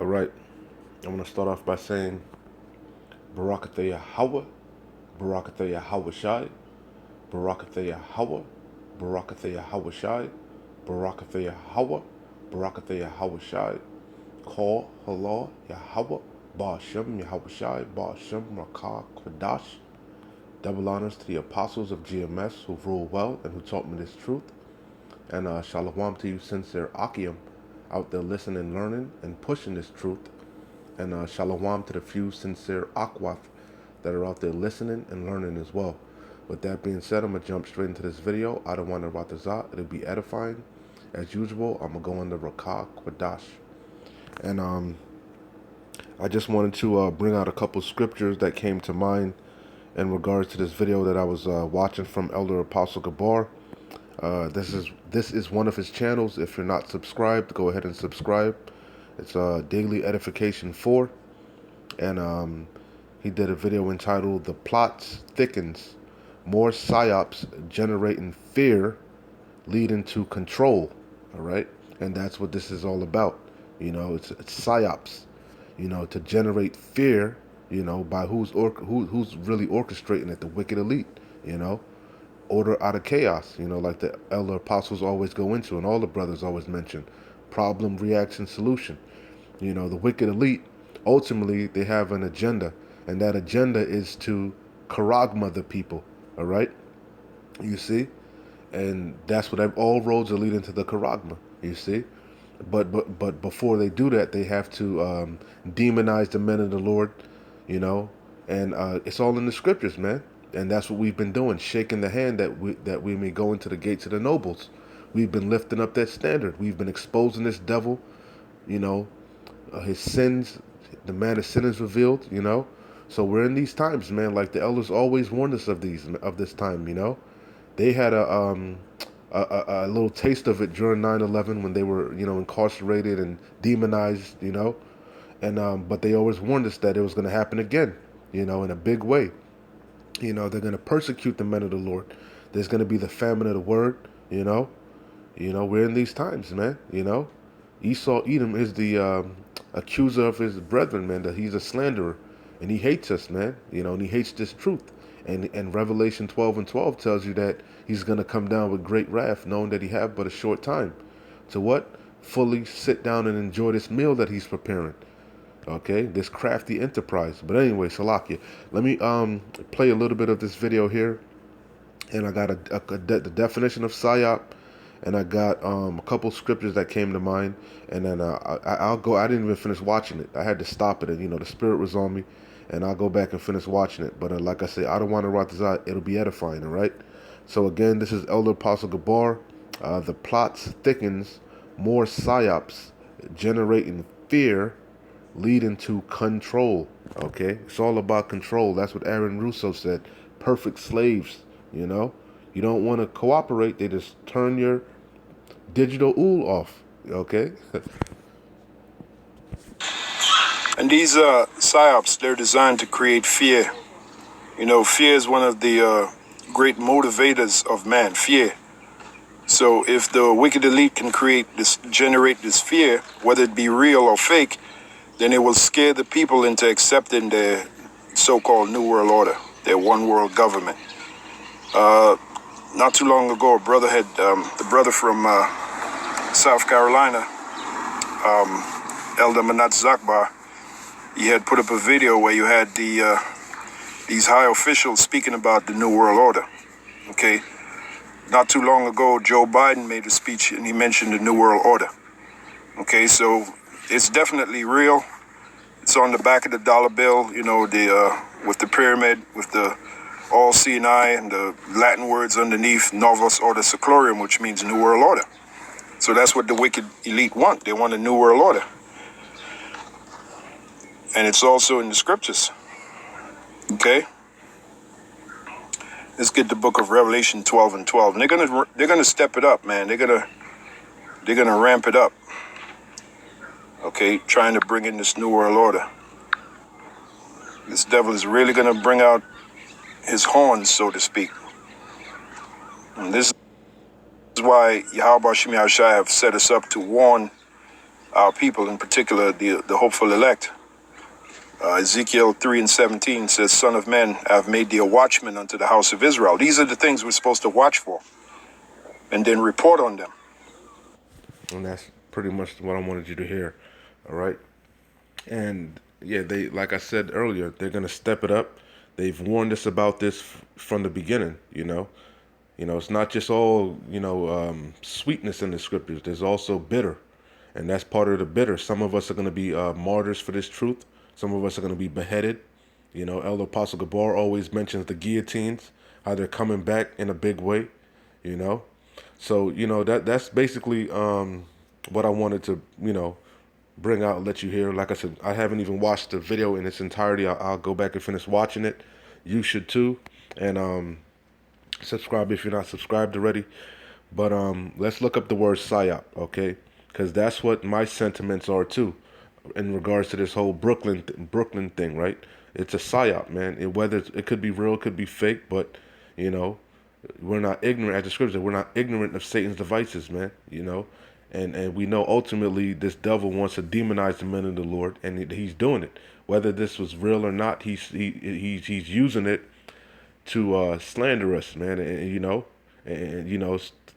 All right, I'm going to start off by saying Barakatha Yahweh, Barakatha Yahweh Shai, Barakatha Yahweh, Barakatha Yahweh Shai, Barakatha Yahweh, Barakatha Yahweh Shai, Call Halal Yahweh, Ba'ashem Yahweh Shai, Ba'ashem Rakah Kwadash. Double honors to the apostles of GMS who rule well and who taught me this truth. And shalom to you sincere Akim out there listening and learning and pushing this truth. And shalom to the few sincere Akwaf that are out there listening and learning as well. With that being said, I'm going to jump straight into this video. I don't want to Ratazat. It'll be edifying. As usual, I'm going to go into Rakah Kwadash. And I just wanted to bring out a couple scriptures that came to mind in regards to this video that I was watching from Elder Apostle Gabar. This is one of his channels. If you're not subscribed, go ahead and subscribe. It's Daily Edification 4, and he did a video entitled "The Plots Thickens, More Psyops Generating Fear, Leading to Control." All right, and that's what this is all about. You know, it's psyops. You know, to generate fear. You know, by who's really orchestrating it? The wicked elite. You know. Order out of chaos, you know, like the elder apostles always go into, and all the brothers always mention problem, reaction, solution. You know, the wicked elite, ultimately, they have an agenda, and that agenda is to charagma the people, all right? You see? And that's what all roads are leading to the charagma, you see? But before they do that, they have to demonize the men of the Lord, you know, and it's all in the scriptures, man. And that's what we've been doing, shaking the hand that we may go into the gates of the nobles. We've been lifting up that standard. We've been exposing this devil, you know, his sins, the man of sin is revealed, you know. So we're in these times, man. Like the elders always warned us of this time, you know. They had a little taste of it during 9/11 when they were, you know, incarcerated and demonized, you know. And but they always warned us that it was going to happen again, you know, in a big way. You know, they're going to persecute the men of the Lord. There's going to be the famine of the word, you know. You know, we're in these times, man, you know. Esau, Edom, is the accuser of his brethren, man, that he's a slanderer. And he hates us, man, you know, and he hates this truth. And Revelation 12:12 tells you that he's going to come down with great wrath, knowing that he have but a short time. To what? Fully sit down and enjoy this meal that he's preparing. Okay, this crafty enterprise. But anyway, Salakia, let me play a little bit of this video here. And I got the definition of psyop, and I got a couple scriptures that came to mind. And then I'll go. I didn't even finish watching it. I had to stop it, and you know the spirit was on me, and I'll go back and finish watching it. But like I say, I don't want to write this out. It'll be edifying, all right? So again, this is Elder Apostle Gabar. The plots thickens, more psyops generating fear, leading to control. Okay, it's all about control. That's what Aaron Russo said. Perfect slaves. You know, you don't want to cooperate. They just turn your digital ool off. Okay. And these psyops, they're designed to create fear. You know, fear is one of the great motivators of man. Fear. So if the wicked elite can generate this fear, whether it be real or fake, then it will scare the people into accepting their so-called New World Order, their one world government. Not too long ago, the brother from South Carolina, Elder Manat Zakbar, he had put up a video where you had these high officials speaking about the New World Order. Okay, not too long ago, Joe Biden made a speech and he mentioned the New World Order. Okay, so it's definitely real. It's on the back of the dollar bill, you know, with the pyramid, with the all-seeing eye and the Latin words underneath, Novus Order Seclorum, which means New World Order. So that's what the wicked elite want. They want a New World Order. And it's also in the scriptures. Okay? Let's get the book of Revelation 12:12. And they're gonna step it up, man. They're gonna ramp it up. Okay, trying to bring in this New World Order. This devil is really going to bring out his horns, so to speak. And this is why Yahweh Shem Yahushua have set us up to warn our people, in particular the hopeful elect. Ezekiel 3:17 says, Son of man, I have made thee a watchman unto the house of Israel. These are the things we're supposed to watch for and then report on them. And that's pretty much what I wanted you to hear. All right. And yeah, they, like I said earlier, they're gonna step it up. They've warned us about this from the beginning. It's not just all sweetness in the scriptures. There's also bitter, and that's part of the bitter. Some of us are gonna be martyrs for this truth. Some of us are gonna be beheaded. Elder Apostle Gabar always mentions the guillotines, how they're coming back in a big way. You know, so that's basically what I wanted to bring out and let you hear. Like I said, I haven't even watched the video in its entirety. I'll go back and finish watching it. You should too, and subscribe if you're not subscribed already. But let's look up the word psyop, okay? Because that's what my sentiments are too, in regards to this whole Brooklyn thing, right? It's a psyop, man. Whether it could be real, it could be fake, but you know, we're not ignorant, as the scripture said, we're not ignorant of Satan's devices, man. And we know ultimately this devil wants to demonize the men of the Lord, and he's doing it. Whether this was real or not, he's using it to slander us, man, and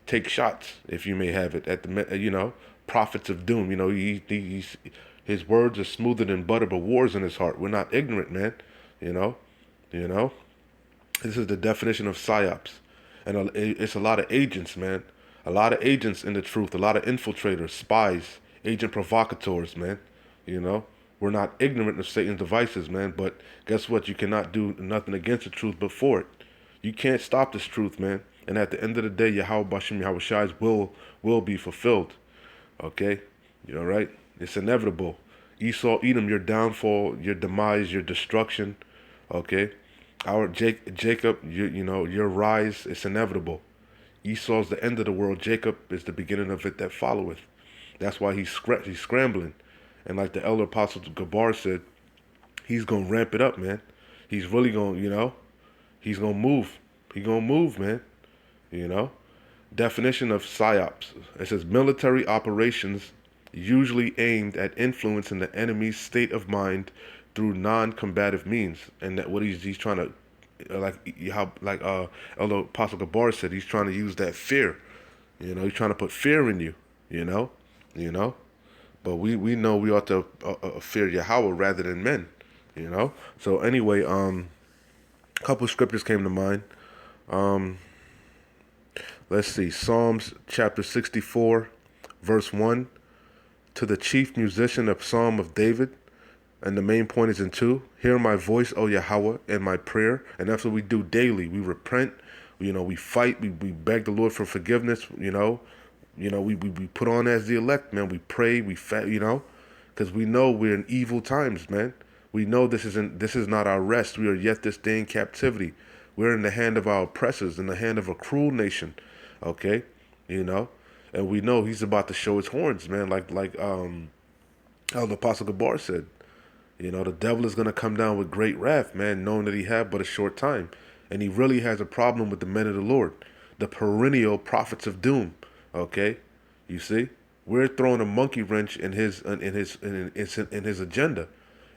take shots, if you may have it, at the prophets of doom. His words are smoother than butter, but war's in his heart. We're not ignorant, man. You know, you know. This is the definition of psyops, and it's a lot of agents, man. A lot of agents in the truth. A lot of infiltrators, spies, agent provocateurs, man. You know, we're not ignorant of Satan's devices, man. But guess what? You cannot do nothing against the truth but for it. You can't stop this truth, man. And at the end of the day, Yahweh Bashim Yahweh Shai's will be fulfilled. Okay, you're right. It's inevitable. Esau, Edom, your downfall, your demise, your destruction. Okay, our Jacob, your rise is inevitable. Esau's the end of the world. Jacob is the beginning of it that followeth. That's why he's scrambling. And like the elder apostle Gabar said, he's gonna ramp it up, man. He's really gonna, he's gonna move. He's gonna move, man. You know. Definition of psyops. It says military operations usually aimed at influencing the enemy's state of mind through non-combative means, and that what he's trying to Elder Apostle Gabar said, he's trying to use that fear. He's trying to put fear in you. You know, you know. But we know we ought to fear Yahweh rather than men. So anyway, a couple scriptures came to mind. Let's see, Psalms chapter 64, verse 1. To the chief musician, a psalm of David. And the main point is in 2. Hear my voice, O Yahweh, and my prayer. And that's what we do daily. We repent. We fight. We beg the Lord for forgiveness. We put on as the elect, man. We pray. We fast. Because we know we're in evil times, man. We know this is not our rest. We are yet this day in captivity. We're in the hand of our oppressors, in the hand of a cruel nation. Okay, and we know he's about to show his horns, man. Like Elder Apostle Gabar said. The devil is going to come down with great wrath, man, knowing that he had but a short time. And he really has a problem with the men of the Lord, the perennial prophets of doom. Okay? You see? We're throwing a monkey wrench in his agenda,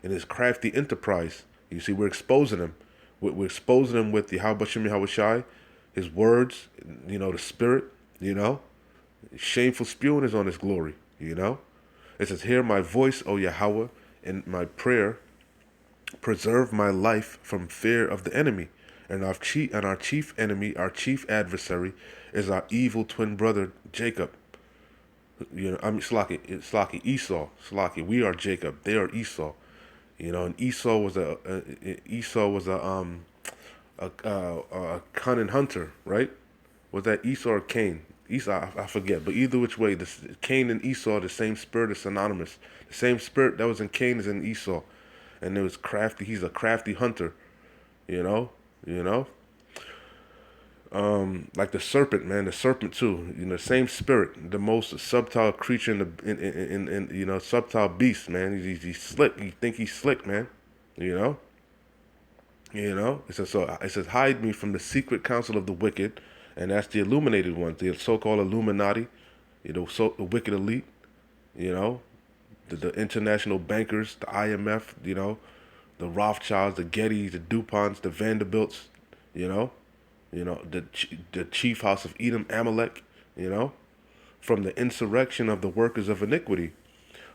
in his crafty enterprise. You see, we're exposing him. We're exposing him with the Yahweh Shem Yahweh Shai, his words, the spirit, Shameful spewing is on his glory, It says, hear my voice, O Yahweh, in my prayer, preserve my life from fear of the enemy. And our chief enemy, our chief adversary, is our evil twin brother Jacob. Slaki, Esau. Slaki, we are Jacob. They are Esau. And Esau was a cunning hunter, right? Was that Esau or Cain? Esau, I forget. But either which way, Cain and Esau, the same spirit is synonymous. The same spirit that was in Cain is in Esau. And it was crafty. He's a crafty hunter. Like the serpent, man. The serpent too. Same spirit. The most subtle creature in subtle beast, man. He's slick. You think he's slick, man. It says, hide me from the secret counsel of the wicked. And that's the illuminated ones, the so-called Illuminati, the wicked elite, the international bankers, the IMF, the Rothschilds, the Gettys, the DuPonts, the Vanderbilts, you know, the chief house of Edom, Amalek, you know, from the insurrection of the workers of iniquity,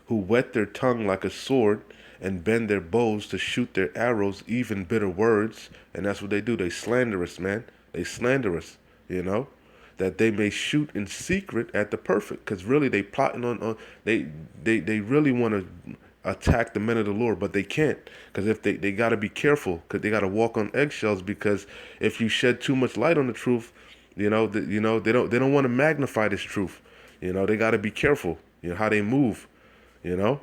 who whet their tongue like a sword and bend their bows to shoot their arrows, even bitter words. And that's what they do. They slander us, man. They slander us, that they may shoot in secret at the perfect. Because really they plotting they really want to attack the men of the Lord, but they can't. Because if they got to be careful, because they got to walk on eggshells, because if you shed too much light on the truth, they don't want to magnify this truth. They got to be careful, how they move, you know.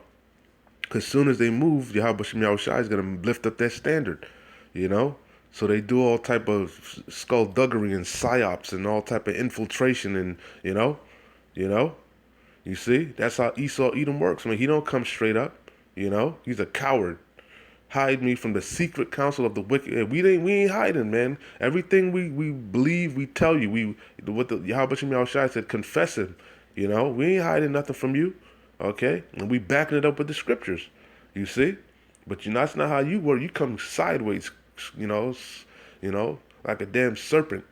Because soon as they move, Yahweh Shem Yahushua is going to lift up that standard, you know. So they do all type of skullduggery and psyops and all type of infiltration and, you know. You see, that's how Esau Edom works. I mean, he don't come straight up, He's a coward. Hide me from the secret counsel of the wicked. We ain't hiding, man. Everything we believe, we tell you. What the Yahweh Shem Yahushua said, confess him. We ain't hiding nothing from you. Okay? And we backing it up with the scriptures. You see? But that's not how you work. You come sideways, like a damn serpent,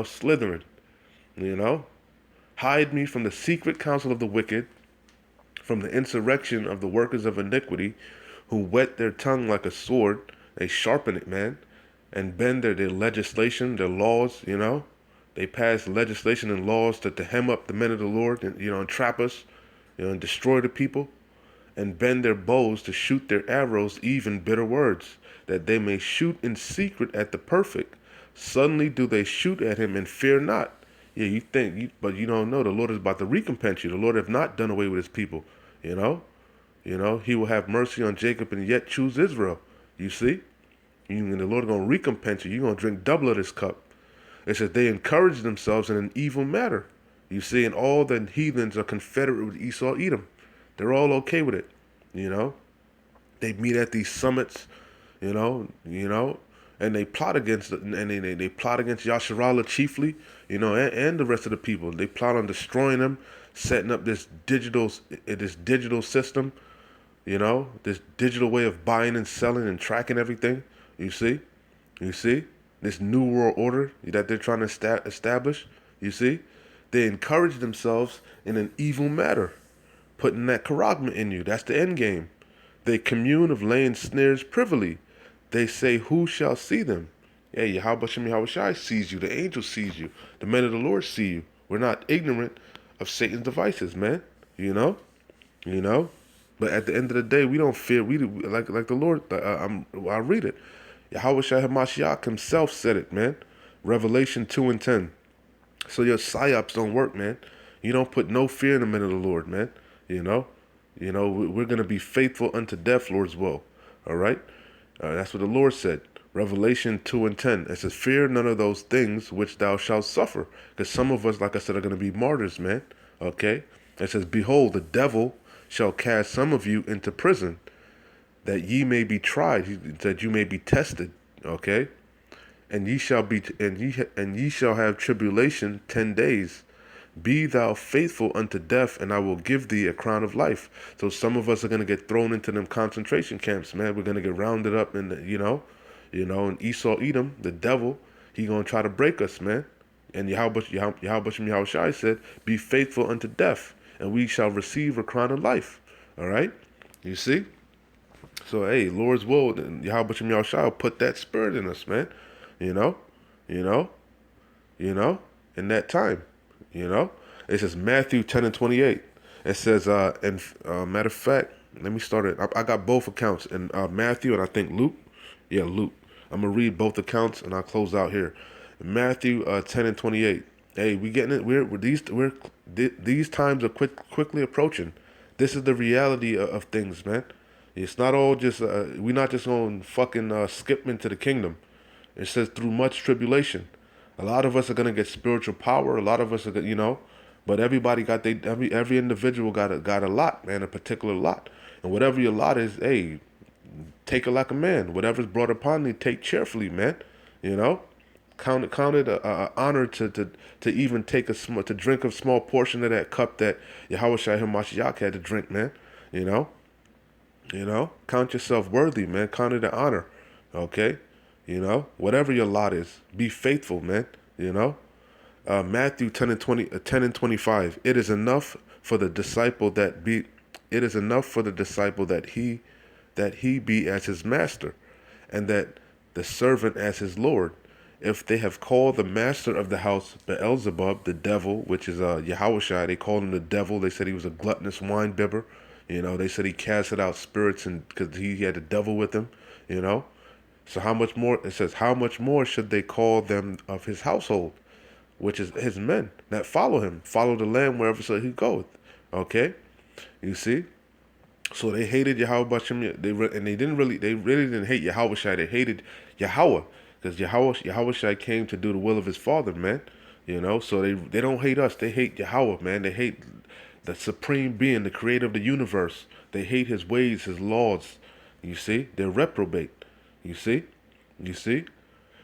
slithering, Hide me from the secret counsel of the wicked, from the insurrection of the workers of iniquity, who whet their tongue like a sword. They sharpen it, man, and bend their legislation, their laws, They pass legislation and laws to hem up the men of the Lord and, and trap us, and destroy the people, and bend their bows to shoot their arrows, even bitter words, that they may shoot in secret at the perfect. Suddenly do they shoot at him and fear not. Yeah, you think, but you don't know the Lord is about to recompense you. The Lord have not done away with his people, He will have mercy on Jacob and yet choose Israel. You see? And the Lord is going to recompense you. You're going to drink double of this cup. It says they encourage themselves in an evil matter. You see, and all the heathens are confederate with Esau Edom. They're all okay with it, They meet at these summits, and they plot against they plot against Yasharallah chiefly, and the rest of the people. They plot on destroying them, setting up this digital system, this digital way of buying and selling and tracking everything. You see this new world order that they're trying to establish. You see, they encourage themselves in an evil matter, putting that charagma in you. That's the end game. They commune of laying snares privily. They say, who shall see them? Hey, Yahweh Shem Yahushua sees you. The angel sees you. The men of the Lord see you. We're not ignorant of Satan's devices, man. But at the end of the day, we don't fear. We like the Lord. I'll read it. Yahweh Mashiach himself said it, man. Revelation 2:10. So your psyops don't work, man. You don't put no fear in the men of the Lord, man. We're going to be faithful unto death, Lord's will. All right? That's what the Lord said. Revelation 2:10. It says, fear none of those things which thou shalt suffer. Because some of us, like I said, are going to be martyrs, man. Okay? It says, behold, the devil shall cast some of you into prison, that ye may be tried, that you may be tested. Okay? And ye shall have tribulation 10 days. Be thou faithful unto death, and I will give thee a crown of life. So some of us are going to get thrown into them concentration camps, man. We're going to get rounded up in and Esau Edom, the devil, he going to try to break us, man. And Yahweh Shem Yahushua said, be faithful unto death, and we shall receive a crown of life. All right? You see? So, hey, Lord's will, and Yahweh Shem Yahushua put that spirit in us, man. In that time. It says Matthew 10:28. It says, matter of fact, let me start it. I got both accounts in Matthew and I think Luke. Yeah, Luke. I'm gonna read both accounts and I'll close out here. Matthew 10:28. Hey, we getting it. These times are quickly approaching. This is the reality of things, man. It's not all just we're not just gonna fucking skip into the kingdom. It says through much tribulation. A lot of us are gonna get spiritual power. A lot of us are, but everybody got every individual got a lot, man, a particular lot. And whatever your lot is, hey, take it like a man. Whatever's brought upon thee, take cheerfully, man. Count it a honor to even take to drink a small portion of that cup that Yahweh Shai Mashiach had to drink, man. You know, count yourself worthy, man. Count it an honor. Okay, whatever your lot is, be faithful, man. You know, Matthew 10 and 25. It is enough for the disciple that he be as his master, and that the servant as his lord. If they have called the master of the house Beelzebub, the devil, which is Yahushua, they called him the devil. They said he was a gluttonous wine bibber. They said he casted out spirits and because he had the devil with him. You know, so how much more? It says, how much more should they call them of his household, which is his men that follow the Lamb wherever so he goeth. Okay, you see. So they hated Yahweh Bashem. They really didn't hate Yahweh Shai. They hated Yahweh because Yahweh Shai came to do the will of his Father, man. So they don't hate us. They hate Yahweh, man. They hate the supreme being, the creator of the universe. They hate his ways, his laws. You see, they're reprobate. You see, you see.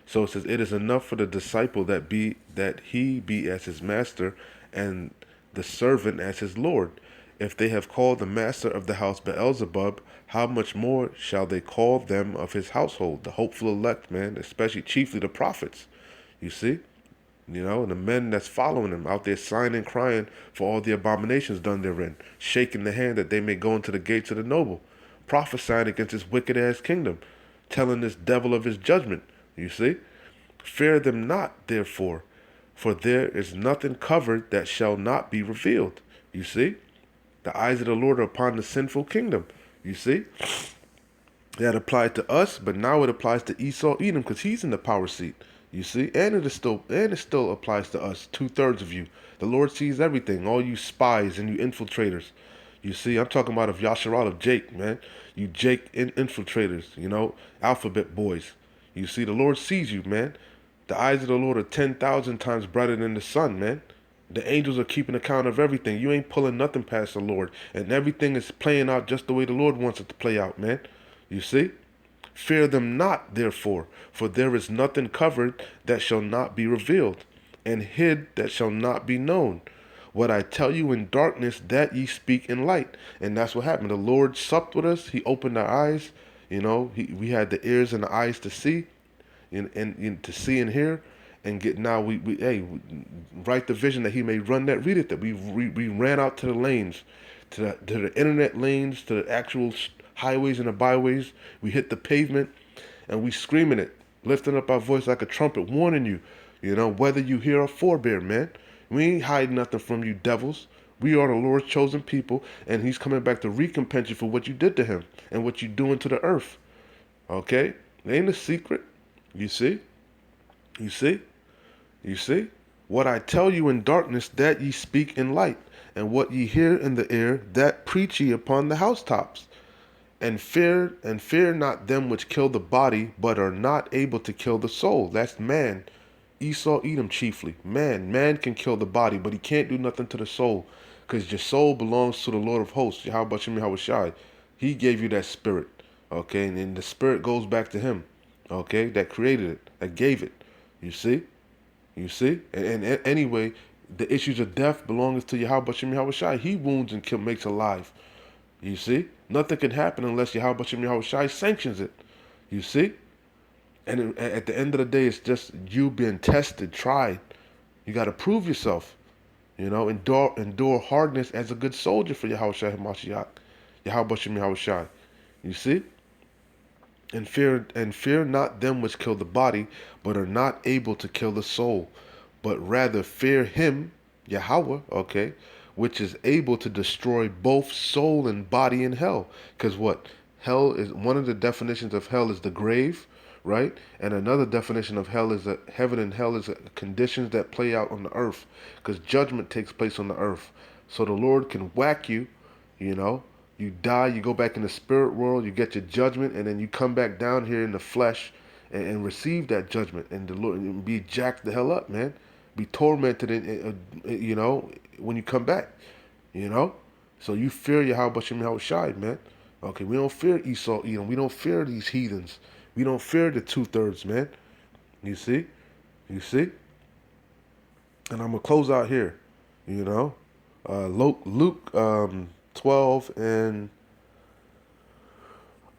So it says, it is enough for the disciple that he be as his master, and the servant as his lord. If they have called the master of the house Beelzebub, how much more shall they call them of his household, the hopeful elect, man, especially chiefly the prophets. You see? And the men that's following him out there sighing and crying for all the abominations done therein, shaking the hand that they may go into the gates of the noble, prophesying against this wicked ass kingdom, telling this devil of his judgment. You see? Fear them not, therefore, for there is nothing covered that shall not be revealed. You see? The eyes of the Lord are upon the sinful kingdom. You see? That applied to us, but now it applies to Esau Edom because he's in the power seat. You see? And it still applies to us, 2/3 of you. The Lord sees everything, all you spies and you infiltrators. You see, I'm talking about of Yasharal, of Jake, man. You Jake infiltrators, alphabet boys. You see, the Lord sees you, man. The eyes of the Lord are 10,000 times brighter than the sun, man. The angels are keeping account of everything. You ain't pulling nothing past the Lord. And everything is playing out just the way the Lord wants it to play out, man. You see? Fear them not, therefore, for there is nothing covered that shall not be revealed, and hid that shall not be known. What I tell you in darkness, that ye speak in light. And that's what happened. The Lord supped with us. He opened our eyes. We had the ears and the eyes to see, and to see and hear, and get now we write the vision that he may run that read it that we ran out to the lanes, to the internet lanes, to the actual highways and the byways. We hit the pavement, and we screaming it, lifting up our voice like a trumpet, warning you, whether you hear or forbear, man. We ain't hiding nothing from you devils. We are the Lord's chosen people, and he's coming back to recompense you for what you did to him and what you doing to the earth. Okay? It ain't a secret. You see? You see? You see? What I tell you in darkness, that ye speak in light, and what ye hear in the air, that preach ye upon the housetops. And fear not them which kill the body, but are not able to kill the soul. That's man. Esau Edom chiefly. Man can kill the body, but he can't do nothing to the soul, because your soul belongs to the Lord of hosts, Yahweh Shem Yahushai. He gave you that spirit, okay, and the spirit goes back to him, okay, that created it, that gave it. You see? You see? And anyway, the issues of death belongs to Yahweh Shem Yahushai. He wounds and makes alive. You see? Nothing can happen unless Yahweh Shem Yahushai sanctions it. You see? And at the end of the day, it's just you being tested, tried. You got to prove yourself. Endure hardness as a good soldier for Yahushua HaMashiach. Yahweh Shem Yahushai. You see? And fear not them which kill the body, but are not able to kill the soul, but rather fear him, Yahweh, okay, which is able to destroy both soul and body in hell. Because what? Hell is one of the definitions of hell is the grave, right? And another definition of hell is that heaven and hell is conditions that play out on the earth, because judgment takes place on the earth. So the Lord can whack you, you die, you go back in the spirit world, you get your judgment, and then you come back down here in the flesh and receive that judgment, and the Lord and be jacked the hell up, man. Be tormented, when you come back, So you fear Yahweh Shem Yahushai, man. Okay, we don't fear Esau Edom. We don't fear these heathens. We don't fear the 2/3, man. You see? You see? And I'm gonna close out here. Luke 12 and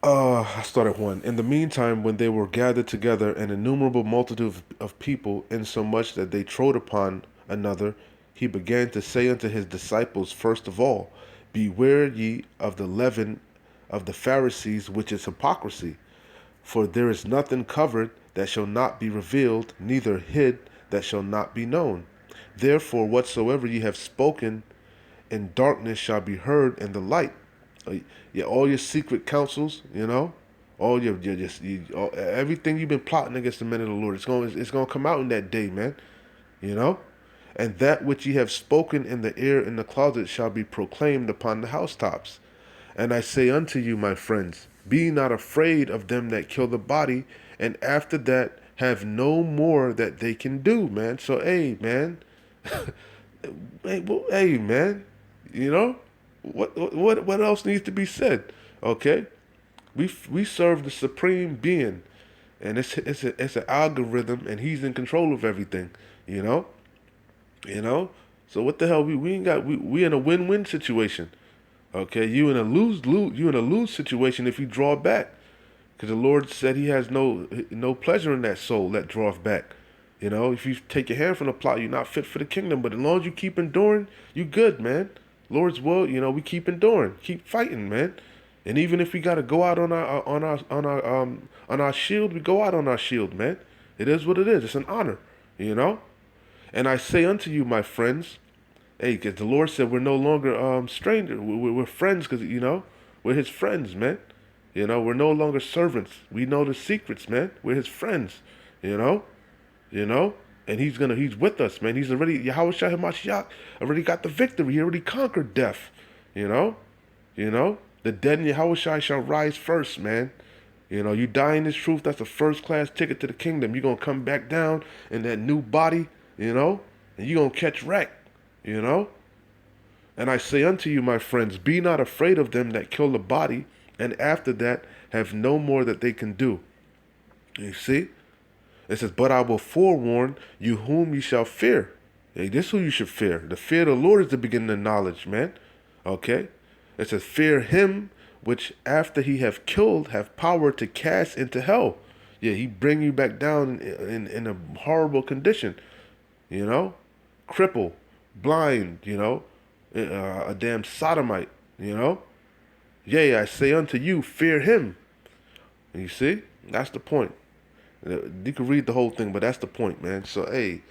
I started 1. In the meantime, when they were gathered together, an innumerable multitude of people, insomuch that they trode upon another, he began to say unto his disciples, first of all, beware ye of the leaven of the Pharisees, which is hypocrisy. For there is nothing covered that shall not be revealed, neither hid that shall not be known. Therefore, whatsoever ye have spoken in darkness shall be heard in the light. Yeah, all your secret counsels, all everything you've been plotting against the men of the Lord, it's going to come out in that day, man. You know, and that which ye have spoken in the ear in the closet shall be proclaimed upon the housetops. And I say unto you, my friends, be not afraid of them that kill the body, and after that have no more that they can do, man. So, hey, man, hey, man, you know, what else needs to be said? Okay, we serve the supreme being, and it's an algorithm, and he's in control of everything. You know, you know. So what the hell? We ain't got we in a win-win situation. Okay, you in a lose situation if you draw back, because the Lord said He has no pleasure in that soul that draweth back. If you take your hand from the plow, you're not fit for the kingdom. But as long as you keep enduring, you good, man. Lord's will, we keep enduring, keep fighting, man. And even if we gotta go out on our shield, we go out on our shield, man. It is what it is. It's an honor, you know. And I say unto you, my friends, hey, because the Lord said we're no longer strangers. We're friends, because we're His friends, man. We're no longer servants. We know the secrets, man. We're His friends. You know, you know, and He's with us, man. He's already Yahweh Shai Hamashiach already got the victory. He already conquered death. You know, the dead in Yahweh Shai shall rise first, man. You die in this truth. That's a first class ticket to the kingdom. You're gonna come back down in that new body. And you're gonna catch wreck. You know? And I say unto you, my friends, be not afraid of them that kill the body, and after that have no more that they can do. You see? It says, but I will forewarn you whom you shall fear. Hey, this is who you should fear. The fear of the Lord is the beginning of knowledge, man. Okay? It says, fear him which after he have killed have power to cast into hell. Yeah, he bring you back down in a horrible condition. Cripple, blind, a damn sodomite, Yea, I say unto you, fear him. You see? That's the point. You can read the whole thing, but that's the point, man. So, hey,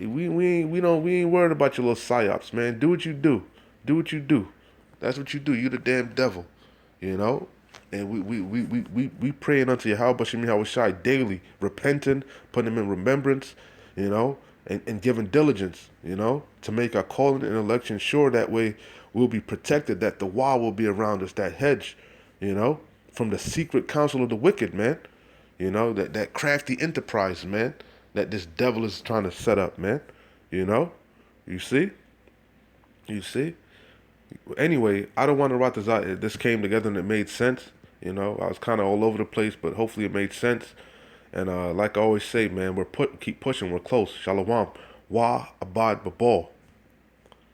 we ain't worried about your little psyops, man. Do what you do. Do what you do. That's what you do. You the damn devil, And we praying unto Yahweh Bashim Yahweh Shai daily, repenting, putting him in remembrance, and giving diligence, to make our calling and election sure. That way we'll be protected, that the wall will be around us, that hedge, from the secret counsel of the wicked, man. That crafty enterprise, man, that this devil is trying to set up, man. You see? Anyway, I don't want to write this out. This came together and it made sense. I was kind of all over the place, but hopefully it made sense. And like I always say, man, keep pushing. We're close. Shalom. Wa abad babal.